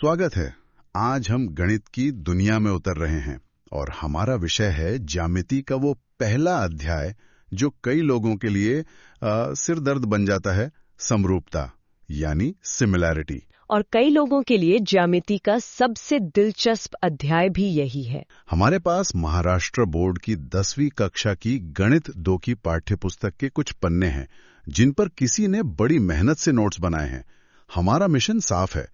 स्वागत है। आज हम गणित की दुनिया में उतर रहे हैं और हमारा विषय है ज्यामिति का वो पहला अध्याय जो कई लोगों के लिए सिर दर्द बन जाता है, समरूपता यानी सिमिलैरिटी। और कई लोगों के लिए ज्यामिति का सबसे दिलचस्प अध्याय भी यही है। हमारे पास महाराष्ट्र बोर्ड की 10वीं कक्षा की गणित 2 की पाठ्यपुस्तक के कुछ पन्ने हैं जिन पर किसी ने बड़ी मेहनत से नोट्स बनाए हैं। हमारा मिशन साफ है,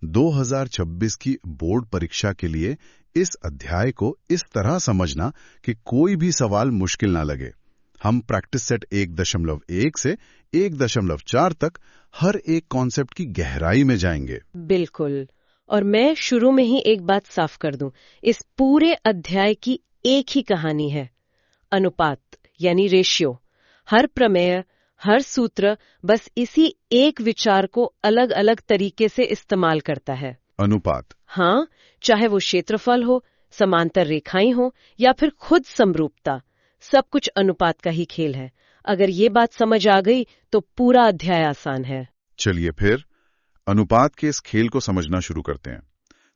2026 की बोर्ड परीक्षा के लिए इस अध्याय को इस तरह समझना कि कोई भी सवाल मुश्किल ना लगे। हम प्रैक्टिस सेट 1.1 से 1.4 तक हर एक कॉन्सेप्ट की गहराई में जाएंगे। बिल्कुल। और मैं शुरू में ही एक बात साफ कर दूं, इस पूरे अध्याय की एक ही कहानी है, अनुपात यानी रेशियो। हर प्रमेय, हर सूत्र बस इसी एक विचार को अलग अलग तरीके से इस्तेमाल करता है। अनुपात? हाँ, चाहे वो क्षेत्रफल हो, समांतर रेखाएं हो या फिर खुद समरूपता, सब कुछ अनुपात का ही खेल है। अगर ये बात समझ आ गई तो पूरा अध्याय आसान है। चलिए फिर अनुपात के इस खेल को समझना शुरू करते हैं।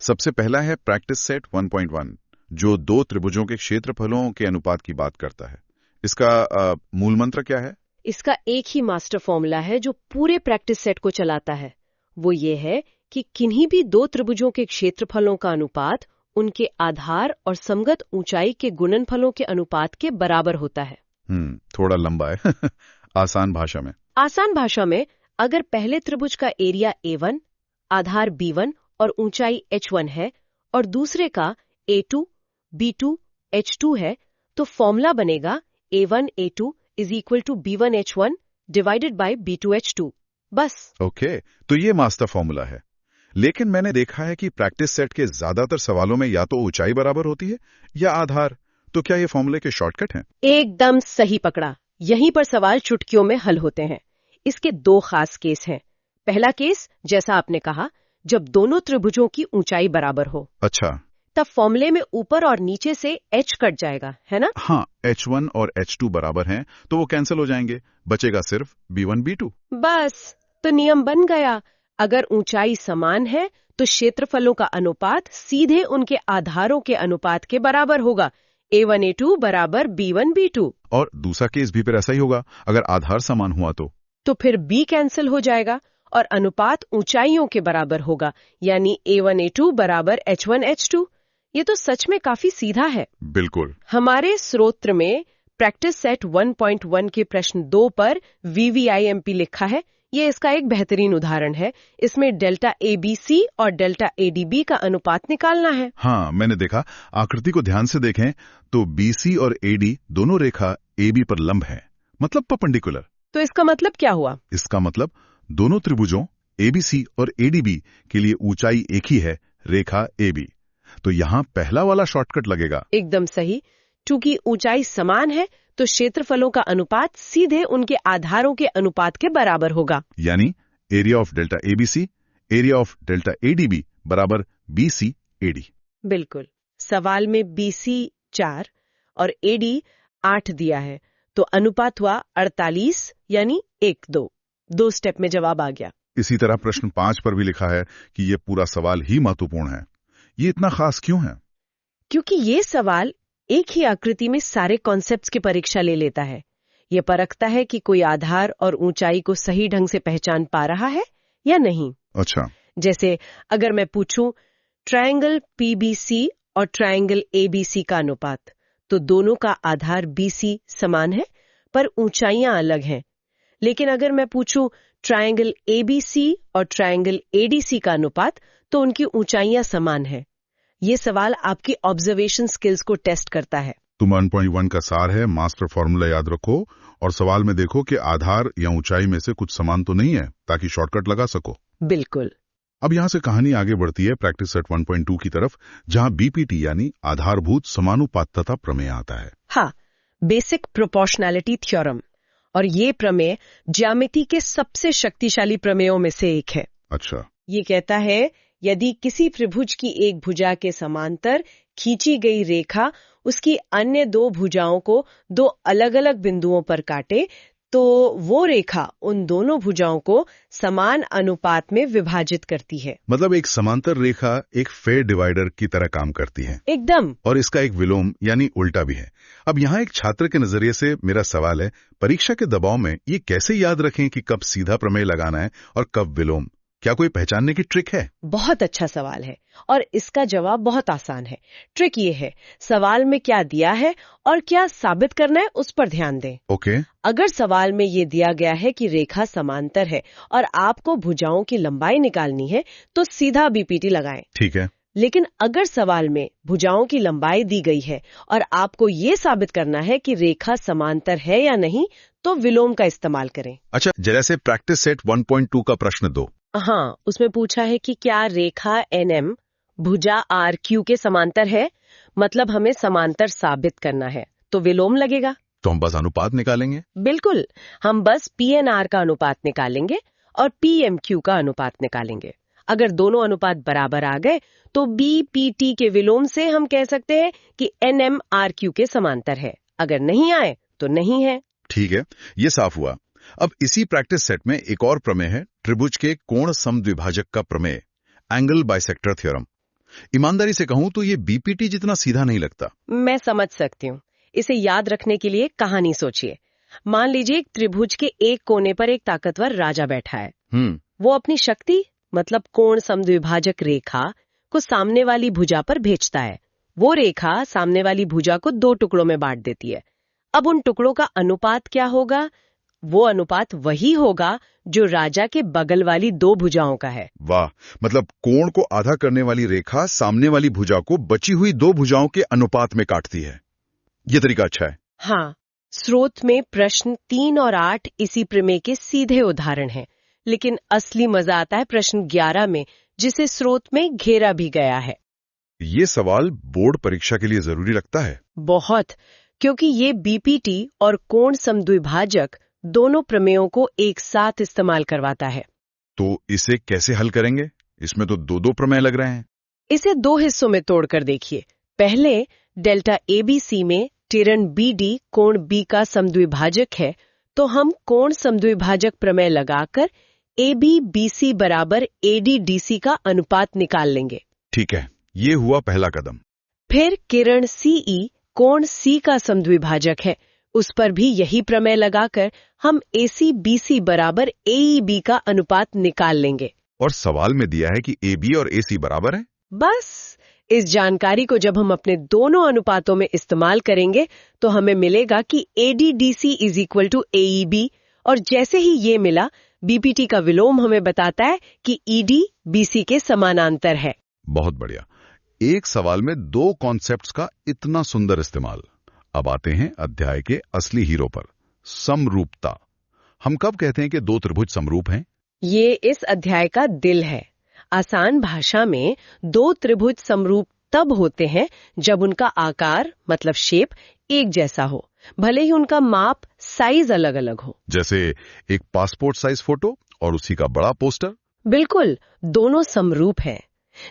सबसे पहला है प्रैक्टिस सेट 1.1 जो दो त्रिभुजों के क्षेत्रफलों के अनुपात की बात करता है। इसका मूल मंत्र क्या है? इसका एक ही मास्टर फॉर्मूला है जो पूरे प्रैक्टिस सेट को चलाता है। वो ये है कि किन्हीं भी दो त्रिभुजों के क्षेत्रफलों का अनुपात उनके आधार और समगत ऊंचाई के गुणनफलों के अनुपात के बराबर होता है। थोड़ा लंबा है। आसान भाषा में अगर पहले त्रिभुज का एरिया A1, आधार B1 और ऊंचाई H1 है और दूसरे का A2, B2, H2 है, तो फॉर्मूला बनेगा A1A2 is equal to B1H1 divided by B2H2। बस। ओके, तो ये मास्टर फॉर्मूला है। लेकिन मैंने देखा है कि प्रैक्टिस सेट के ज्यादातर सवालों में या तो ऊंचाई बराबर होती है या आधार। तो क्या ये फॉर्मूले के शॉर्टकट हैं? एकदम सही पकड़ा। यहीं पर सवाल चुटकियों में हल होते हैं। इसके दो खास केस हैं। पहला केस, जैसा आपने कहा, जब दोनों त्रिभुजों की ऊंचाई बराबर हो। अच्छा। तब फॉर्मूले में ऊपर और नीचे से H कट जाएगा, है ना? हाँ, H1 और H2 बराबर हैं, तो वो कैंसिल हो जाएंगे, बचेगा सिर्फ B1 B2। बस, तो नियम बन गया। अगर ऊंचाई समान है तो क्षेत्रफलों का अनुपात सीधे उनके आधारों के अनुपात के बराबर होगा। A1 A2 बराबर B1 B2। और दूसरा केस भी फिर ऐसा ही होगा, अगर आधार समान हुआ तो फिर B कैंसिल हो जाएगा और अनुपात ऊंचाइयों के बराबर होगा, यानी A1 A2 बराबर H1 H2। ये तो सच में काफी सीधा है। बिल्कुल। हमारे स्रोत्र में प्रैक्टिस सेट 1.1 के प्रश्न 2 पर VVIMP लिखा है। ये इसका एक बेहतरीन उदाहरण है। इसमें डेल्टा ABC और डेल्टा ADB का अनुपात निकालना है। हाँ, मैंने देखा। आकृति को ध्यान से देखें तो BC और AD दोनों रेखा AB पर लंब है, मतलब परपेंडिकुलर। तो इसका मतलब क्या हुआ? इसका मतलब दोनों त्रिभुजों ABC और ADB के लिए ऊंचाई एक ही है, रेखा AB। तो यहाँ पहला वाला शॉर्टकट लगेगा। एकदम सही। चूंकि ऊंचाई समान है तो क्षेत्रफलों का अनुपात सीधे उनके आधारों के अनुपात के बराबर होगा, यानी area of delta ABC area of delta ADB बराबर BC AD। बिल्कुल। सवाल में BC 4 और AD 8 दिया है, तो अनुपात हुआ 48 यानी 1:2। 2 स्टेप में जवाब आ गया। इसी तरह प्रश्न 5 पर भी लिखा है कि ये पूरा सवाल ही महत्वपूर्ण है। ये इतना खास क्यों है? क्योंकि ये सवाल एक ही आकृति में सारे कॉन्सेप्ट्स की परीक्षा ले लेता है। ये परखता है कि कोई आधार और ऊंचाई को सही ढंग से पहचान पा रहा है या नहीं। अच्छा। जैसे अगर मैं पूछूं ट्रायंगल PBC और ट्रायंगल ABC का अनुपात, तो दोनों का आधार BC समान है पर ऊंचाइयां अलग हैं। लेकिन अगर मैं पूछूं ट्रायंगल ABC और ट्रायंगल ADC का अनुपात, तो उनकी ऊंचाइयां समान है। ये सवाल आपकी ऑब्जर्वेशन स्किल्स को टेस्ट करता है। तो 1.1 का सार है, मास्टर फॉर्मूला याद रखो और सवाल में देखो कि आधार या ऊंचाई में से कुछ समान तो नहीं है, ताकि शॉर्टकट लगा सको। बिल्कुल। अब यहाँ से कहानी आगे बढ़ती है प्रैक्टिस सेट 1.2 की तरफ, जहाँ BPT यानी आधारभूत समानुपातता प्रमेय आता है। हाँ, बेसिक प्रोपोर्शनैलिटी थ्योरम। और ये प्रमेय ज्यामिति के सबसे शक्तिशाली प्रमेयों में से एक है। अच्छा। ये कहता है यदि किसी त्रिभुज की एक भुजा के समांतर खींची गई रेखा उसकी अन्य दो भुजाओं को दो अलग अलग बिंदुओं पर काटे, तो वो रेखा उन दोनों भुजाओं को समान अनुपात में विभाजित करती है। मतलब एक समांतर रेखा एक फेयर डिवाइडर की तरह काम करती है। एकदम। और इसका एक विलोम यानी उल्टा भी है। अब यहाँ एक छात्र के नजरिए से मेरा सवाल है, परीक्षा के दबाव में ये कैसे याद रखें कि कब सीधा प्रमेय लगाना है और कब विलोम? क्या कोई पहचानने की ट्रिक है? बहुत अच्छा सवाल है और इसका जवाब बहुत आसान है। ट्रिक ये है, सवाल में क्या दिया है और क्या साबित करना है उस पर ध्यान दें। ओके। अगर सवाल में ये दिया गया है कि रेखा समांतर है और आपको भुजाओं की लंबाई निकालनी है तो सीधा बीपीटी लगाएं। ठीक है। लेकिन अगर सवाल में भुजाओं की लंबाई दी गई है और आपको ये साबित करना है कि रेखा समांतर है या नहीं तो विलोम का इस्तेमाल करें। अच्छा, जैसे प्रैक्टिस सेट 1.2 का प्रश्न 2। हाँ, उसमें पूछा है कि क्या रेखा NM भुजा RQ के समांतर है, मतलब हमें समांतर साबित करना है, तो विलोम लगेगा। तो हम बस अनुपात निकालेंगे? बिल्कुल, हम बस PNR का अनुपात निकालेंगे और PMQ का अनुपात निकालेंगे। अगर दोनों अनुपात बराबर आ गए तो BPT के विलोम से हम कह सकते हैं कि NM RQ के समांतर है। अगर नहीं आए तो नहीं है। ठीक है, ये साफ हुआ। अब इसी प्रैक्टिस सेट में एक और प्रमेय है, त्रिभुज के कोण समद्विभाजक का प्रमेय, एंगल बाइसेक्टर थ्योरम। ईमानदारी से कहूं तो ये बीपीटी जितना सीधा नहीं लगता। मैं समझ सकती हूँ। इसे याद रखने के लिए कहानी सोचिए। मान लीजिए एक त्रिभुज के एक कोने पर एक ताकतवर राजा बैठा है। वो अपनी शक्ति मतलब कोण समद्विभाजक रेखा को सामने वाली भुजा पर भेजता है। वो रेखा सामने वाली भुजा को 2 टुकड़ों में बांट देती है। अब उन टुकड़ों का अनुपात क्या होगा? वो अनुपात वही होगा जो राजा के बगल वाली 2 भुजाओं का है। वाह, मतलब कोण को आधा करने वाली रेखा सामने वाली भुजा को बची हुई 2 भुजाओं के अनुपात में काटती है। ये तरीका अच्छा है। हाँ, स्रोत में प्रश्न 3 और 8 इसी प्रमेय के सीधे उदाहरण हैं, लेकिन असली मजा आता है प्रश्न 11 में, जिसे स्रोत में घेरा भी गया है। ये सवाल बोर्ड परीक्षा के लिए जरूरी लगता है। बहुत, क्योंकि ये बीपीटी और कोण समद्विभाजक दोनों प्रमेयों को एक साथ इस्तेमाल करवाता है। तो इसे कैसे हल करेंगे? इसमें तो 2 प्रमेय लग रहे हैं। इसे 2 हिस्सों में तोड़कर देखिए। पहले डेल्टा ABC में टिरण BD कोण B का समद्विभाजक है, तो हम कोण समद्विभाजक प्रमेय लगाकर ABBC बराबर ADDC का अनुपात निकाल लेंगे। ठीक है, ये हुआ पहला कदम। फिर किरण CE कोण C का समद्विभाजक है, उस पर भी यही प्रमेय लगाकर हम ACBC बराबर AEB का अनुपात निकाल लेंगे। और सवाल में दिया है कि AB और AC बराबर है। बस इस जानकारी को जब हम अपने दोनों अनुपातों में इस्तेमाल करेंगे तो हमें मिलेगा कि ADDC is equal to AEB, और जैसे ही ये मिला बीपीटी का विलोम हमें बताता है कि ED BC के समानांतर है। बहुत बढ़िया। एक सवाल में 2 कॉन्सेप्ट्स का इतना सुंदर इस्तेमाल। अब आते हैं अध्याय के असली हीरो पर, समरूपता। हम कब कहते हैं कि 2 त्रिभुज समरूप हैं? ये इस अध्याय का दिल है। आसान भाषा में 2 त्रिभुज समरूप तब होते हैं जब उनका आकार मतलब शेप एक जैसा हो, भले ही उनका माप साइज अलग अलग हो। जैसे एक पासपोर्ट साइज फोटो और उसी का बड़ा पोस्टर। बिल्कुल, दोनों समरूप हैं।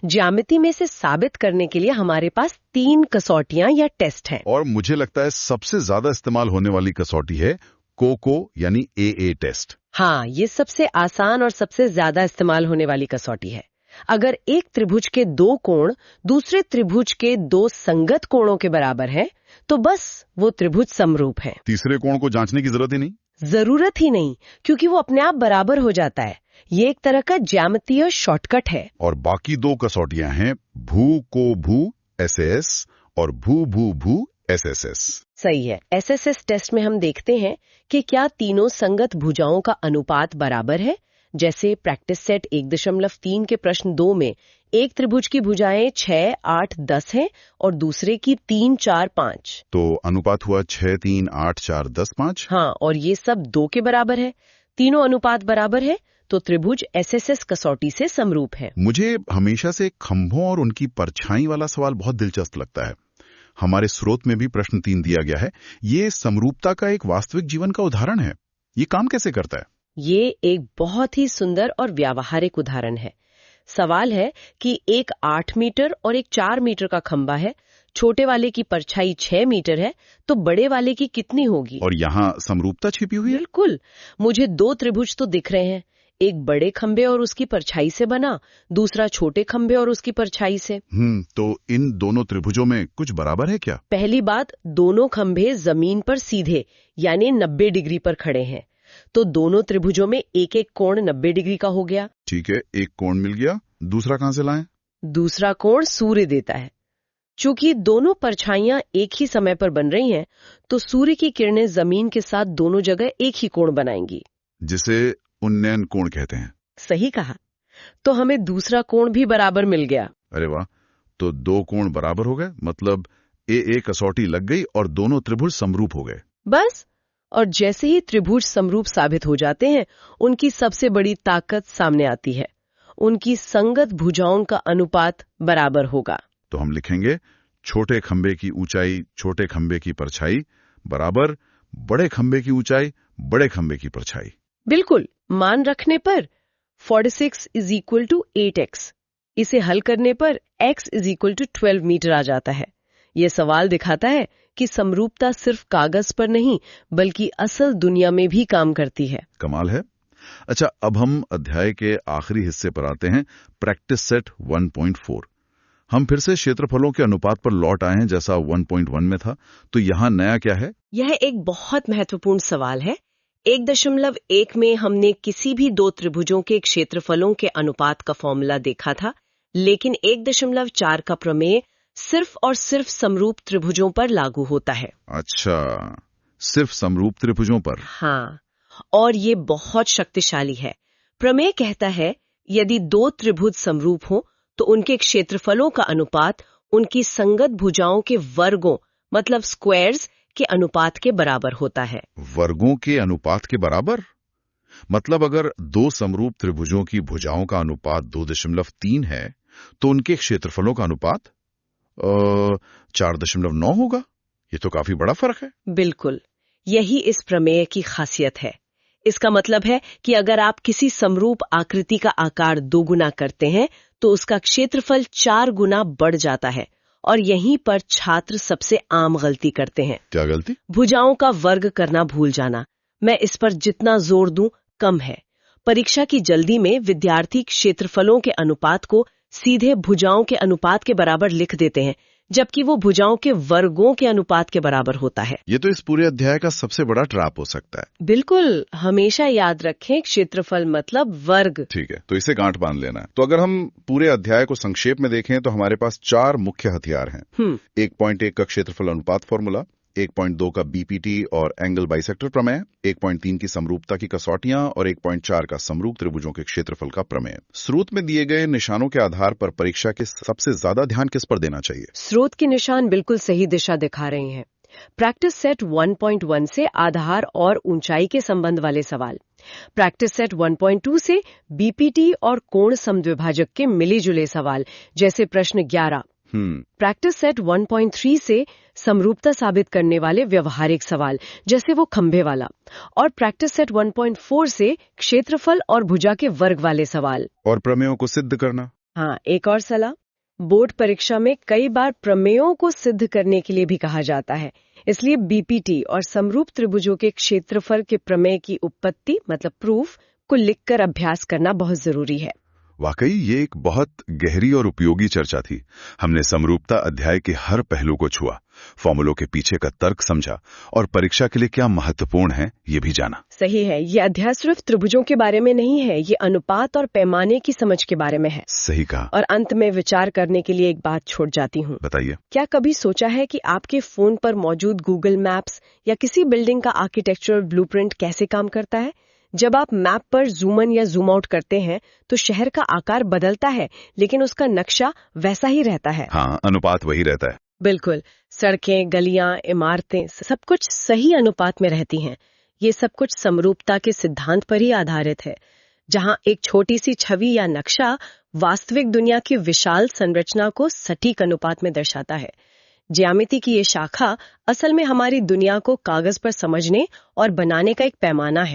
ज्यामिति में से साबित करने के लिए हमारे पास 3 कसौटियां या टेस्ट हैं। और मुझे लगता है सबसे ज्यादा इस्तेमाल होने वाली कसौटी है कोको यानी AA टेस्ट। हाँ, ये सबसे आसान और सबसे ज्यादा इस्तेमाल होने वाली कसौटी है। अगर एक त्रिभुज के 2 कोण दूसरे त्रिभुज के 2 संगत कोणों के बराबर है तो बस वो त्रिभुज समरूप है। तीसरे कोण को जांचने की जरूरत ही नहीं। जरूरत ही नहीं, क्योंकि वो अपने आप बराबर हो जाता है। ये एक तरह का ज्यामितीय शॉर्टकट है। और बाकी 2 कसौटियां हैं भू को भू SAS और भू भू भू SSS। सही है। SSS टेस्ट में हम देखते हैं कि क्या तीनों संगत भुजाओं का अनुपात बराबर है। जैसे प्रैक्टिस सेट 1.3 के प्रश्न 2 में एक त्रिभुज की भुजाएं 6, 8, 10 हैं और दूसरे की 3, 4, 5। तो अनुपात हुआ 6, 3, 8, 4, 10, 5। हाँ, और ये सब 2 के बराबर है। तीनों अनुपात बराबर है तो त्रिभुज SSS कसौटी से समरूप है। मुझे हमेशा से खंभों और उनकी परछाई वाला सवाल बहुत दिलचस्प लगता है। हमारे स्रोत में भी प्रश्न 3 दिया गया है। ये समरूपता का एक वास्तविक जीवन का उदाहरण है। ये काम कैसे करता है? ये एक बहुत ही सुंदर और व्यावहारिक उदाहरण है। सवाल है कि एक 8 मीटर और एक 4 मीटर का खंभा है छोटे वाले की परछाई 6 मीटर है तो बड़े वाले की कितनी होगी? और यहाँ समरूपता छिपी हुई है। बिल्कुल, मुझे 2 त्रिभुज तो दिख रहे हैं, एक बड़े खंबे और उसकी परछाई से बना, दूसरा छोटे खंबे और उसकी परछाई से। तो इन दोनों त्रिभुजों में कुछ बराबर है क्या? पहली बात, दोनों खंबे जमीन पर सीधे यानी 90 डिग्री पर खड़े हैं, तो दोनों त्रिभुजों में एक एक कोण 90 डिग्री का हो गया। ठीक है, एक कोण मिल गया, दूसरा कहां से लाएं? दूसरा कोण सूर्य देता है। चूंकि दोनों परछाइयां एक ही समय पर बन रही हैं, तो सूर्य की किरणें जमीन के साथ दोनों जगह एक ही कोण बनाएंगी, जिसे उन्नयन कोण कहते हैं। सही कहा। तो हमें दूसरा कोण भी बराबर मिल गया। अरे वाह, तो 2 कोण बराबर हो गए, मतलब ए कसौटी लग गई और दोनों त्रिभुज समरूप हो गए। बस, और जैसे ही त्रिभुज समरूप साबित हो जाते हैं, उनकी सबसे बड़ी ताकत सामने आती है। उनकी संगत भुजाओं का अनुपात बराबर होगा। तो हम लिखेंगे छोटे खंबे की ऊंचाई छोटे खंबे की परछाई बराबर बड़े खंबे की ऊंचाई बड़े खंबे की परछाई। बिल्कुल, मान रखने पर 46 = 8x। इसे हल करने पर x = 12 मीटर आ जाता है। यह सवाल दिखाता है कि समरूपता सिर्फ कागज पर नहीं बल्कि असल दुनिया में भी काम करती है। कमाल है। अच्छा, अब हम अध्याय के आखिरी हिस्से पर आते हैं, प्रैक्टिस सेट 1.4। हम फिर से क्षेत्रफलों के अनुपात पर लौट आए हैं जैसा 1.1 में था। तो यहाँ नया क्या है? यह एक बहुत महत्वपूर्ण सवाल है। 1.1 में हमने किसी भी 2 त्रिभुजों के क्षेत्रफलों के अनुपात का फॉर्मूला देखा था, लेकिन 1.4 का प्रमेय सिर्फ और सिर्फ समरूप त्रिभुजों पर लागू होता है। अच्छा, सिर्फ समरूप त्रिभुजों पर? हाँ, और ये बहुत शक्तिशाली है। प्रमेय कहता है यदि 2 त्रिभुज समरूप हो तो उनके क्षेत्रफलों का अनुपात उनकी संगत भुजाओं के वर्गों मतलब स्क्वायर्स के अनुपात के बराबर होता है। वर्गों के अनुपात के बराबर? मतलब अगर 2 समरूप त्रिभुजों की भुजाओं का अनुपात 2.3 है तो उनके क्षेत्रफलों का अनुपात 4.9 होगा। ये तो काफी बड़ा फर्क है। बिल्कुल, यही इस प्रमेय की खासियत है। इसका मतलब है कि अगर आप किसी समरूप आकृति का आकार 2 गुना करते हैं तो उसका क्षेत्रफल 4 गुना बढ़ जाता है। और यहीं पर छात्र सबसे आम गलती करते हैं। क्या गलती? भुजाओं का वर्ग करना भूल जाना। मैं इस पर जितना जोर दूं कम है। परीक्षा की जल्दी में विद्यार्थी क्षेत्रफलों के अनुपात को सीधे भुजाओं के अनुपात के बराबर लिख देते हैं, जबकि वो भुजाओं के वर्गों के अनुपात के बराबर होता है। ये तो इस पूरे अध्याय का सबसे बड़ा ट्रैप हो सकता है। बिल्कुल, हमेशा याद रखें क्षेत्रफल मतलब वर्ग। ठीक है, तो इसे गांठ बांध लेना है। तो अगर हम पूरे अध्याय को संक्षेप में देखें तो हमारे पास 4 मुख्य हथियार हैं। 1.1 का क्षेत्रफल अनुपात फॉर्मूला, 1.2 का बीपीटी और एंगल बाइसेक्टर प्रमेय, 1.3 की समरूपता की कसौटियां और 1.4 का समरूप त्रिभुजों के क्षेत्रफल का प्रमेय। स्रोत में दिए गए निशानों के आधार पर परीक्षा के सबसे ज्यादा ध्यान किस पर देना चाहिए? स्रोत के निशान बिल्कुल सही दिशा दिखा रहे हैं। प्रैक्टिस सेट 1.1 से आधार और ऊंचाई के संबंध वाले सवाल, प्रैक्टिस सेट 1.2 से बीपीटी और कोण समद्विभाजक के मिले जुले सवाल जैसे प्रश्न 11, प्रैक्टिस सेट 1.3 से समरूपता साबित करने वाले व्यवहारिक सवाल जैसे वो खंभे वाला, और प्रैक्टिस सेट 1.4 से क्षेत्रफल और भुजा के वर्ग वाले सवाल और प्रमेयों को सिद्ध करना। हाँ, एक और सलाह, बोर्ड परीक्षा में कई बार प्रमेयों को सिद्ध करने के लिए भी कहा जाता है, इसलिए बीपीटी और समरूप त्रिभुजों के क्षेत्रफल के प्रमेय की उत्पत्ति मतलब प्रूफ को लिखकर अभ्यास करना बहुत जरूरी है। वाकई ये एक बहुत गहरी और उपयोगी चर्चा थी। हमने समरूपता अध्याय के हर पहलू को छुआ, फॉर्मूलों के पीछे का तर्क समझा और परीक्षा के लिए क्या महत्वपूर्ण है ये भी जाना। सही है, ये अध्याय सिर्फ त्रिभुजों के बारे में नहीं है, ये अनुपात और पैमाने की समझ के बारे में है। सही कहा। और अंत में विचार करने के लिए एक बात छोड़ जाती हूँ। बताइए। क्या कभी सोचा है कि आपके फोन पर मौजूद गूगल मैप्स या किसी बिल्डिंग का आर्किटेक्चरल ब्लूप्रिंट कैसे काम करता है? जब आप मैप पर जूम इन या जूम आउट करते हैं तो शहर का आकार बदलता है लेकिन उसका नक्शा वैसा ही रहता है। हाँ, अनुपात वही रहता है। बिल्कुल, सड़कें, गलियां, इमारतें सब कुछ सही अनुपात में रहती हैं। ये सब कुछ समरूपता के सिद्धांत पर ही आधारित है, जहां एक छोटी सी छवि या नक्शा वास्तविक दुनिया की विशाल संरचना को सटीक अनुपात में दर्शाता है। ज्यामिति की ये शाखा असल में हमारी दुनिया को कागज पर समझने और बनाने का एक पैमाना है।